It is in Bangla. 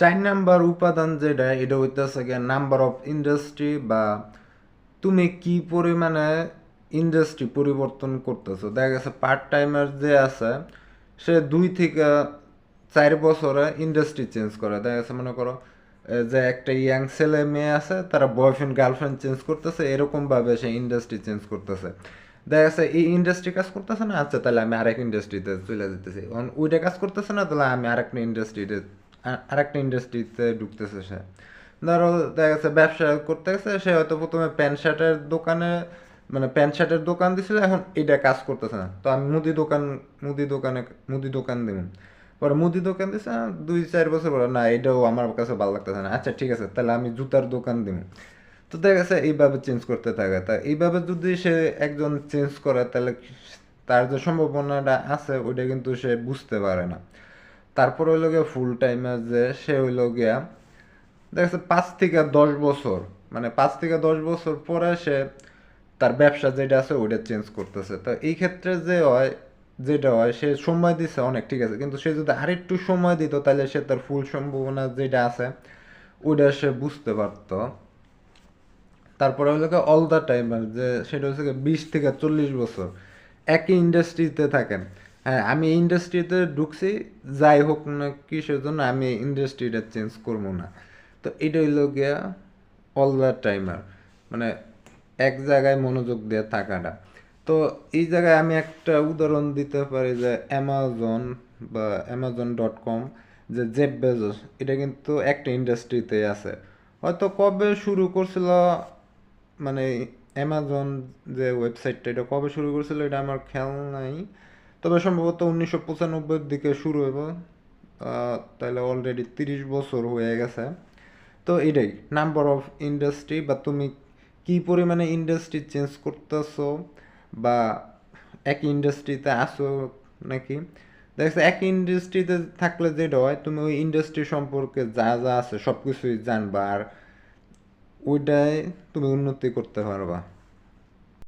4 নাম্বার উপাদান যেটা এটা হইতেছে গিয়ে নাম্বার অফ ইন্ডাস্ট্রি বা তুমি কি পরিমাণে ইন্ডাস্ট্রি পরিবর্তন করতেছো। দেখা গেছে পার্ট টাইমার যে আছে সে 2 থেকে 4 বছরে ইন্ডাস্ট্রি চেঞ্জ করে। দেখা গেছে মনে করো যে একটা ইয়াং ছেলে মেয়ে আছে তারা বয়ফ্রেন্ড গার্লফ্রেন্ড চেঞ্জ করতেছে, এরকম ভাবে সে ইন্ডাস্ট্রি চেঞ্জ করতেছে। দেখা গেছে এই ইন্ডাস্ট্রি কাজ করতেছে না, আচ্ছা তাহলে আমি আরেক ইন্ডাস্ট্রিতে চলে যেতেছি। ওইটা কাজ করতেছে না, তাহলে আমি আরেকটা ইন্ডাস্ট্রিতে ঢুকতেছে সে। ধরো দেখা গেছে ব্যবসা করতে গেছে, সে হয়তো প্রথমে প্যান্ট শার্টের দোকানে মানে প্যান্ট শার্টের দোকান দিছিল, এখন এটা কাজ করতেছে না, তো আমি মুদি দোকান দিব। পরে মুদি দোকান দিছে 2-4 বছর পরে, না এটাও আমার কাছে ভালো লাগতেছে না, আচ্ছা ঠিক আছে তাহলে আমি জুতার দোকান দিব। তো দেখা গেছে এইভাবে চেঞ্জ করতে থাকে। তা এইভাবে যদি সে একজন চেঞ্জ করে তাহলে তার যে সম্ভাবনাটা আছে ওইটা কিন্তু সে বুঝতে পারে না। তারপর হইলো গিয়া ফুল টাইমার যে সে হইলো গিয়া দেখা যাচ্ছে 5 থেকে 10 বছর, মানে 5 থেকে 10 বছর পরে সে তার ব্যবসা যেটা আছে ওইটা চেঞ্জ করতেছে। তো এই ক্ষেত্রে যেটা হয় সে সময় দিচ্ছে অনেক ঠিক আছে, কিন্তু সে যদি আরেকটু সময় দিত তাহলে সে তার ফুল সম্ভাবনা যেটা আছে ওইটা সে বুঝতে পারতো। তারপরে হলো গিয়ে অল দ্য টাইমার যে সেটা হচ্ছে গিয়ে 20 থেকে 40 বছর একই ইন্ডাস্ট্রিতে থাকেন। হ্যাঁ, আমি ইন্ডাস্ট্রিতে ঢুকছি, যাই হোক না কিসের জন্য আমি ইন্ডাস্ট্রিটা চেঞ্জ করবো না। তো এটা হইলো গিয়া অল দ্য টাইমার, মানে এক জায়গায় মনোযোগ দিয়ে থাকাটা। তো এই জায়গায় আমি একটা উদাহরণ দিতে পারি যে অ্যামাজন বা Amazon.com, যে জেফ বেজোস এটা কিন্তু একটা ইন্ডাস্ট্রিতে আছে। হয়তো কবে শুরু করছিল, মানে অ্যামাজন যে ওয়েবসাইটটা এটা কবে শুরু করছিল এটা আমার খেয়াল নাই, তবে সম্ভবত 1995-এর দিকে শুরু হইব। তাহলে অলরেডি 30 বছর হয়ে গেছে। তো এটাই নাম্বার অফ ইন্ডাস্ট্রি, বা তুমি কি পরিমাণে ইন্ডাস্ট্রি চেঞ্জ করতেছো, বা একই ইন্ডাস্ট্রিতে আসো নাকি। দেখছো একই ইন্ডাস্ট্রিতে থাকলে যেটা হয় তুমি ওই ইন্ডাস্ট্রি সম্পর্কে যা যা আছে সব কিছুই জানবা, আর ওইটাই তুমি উন্নতি করতে পারবা।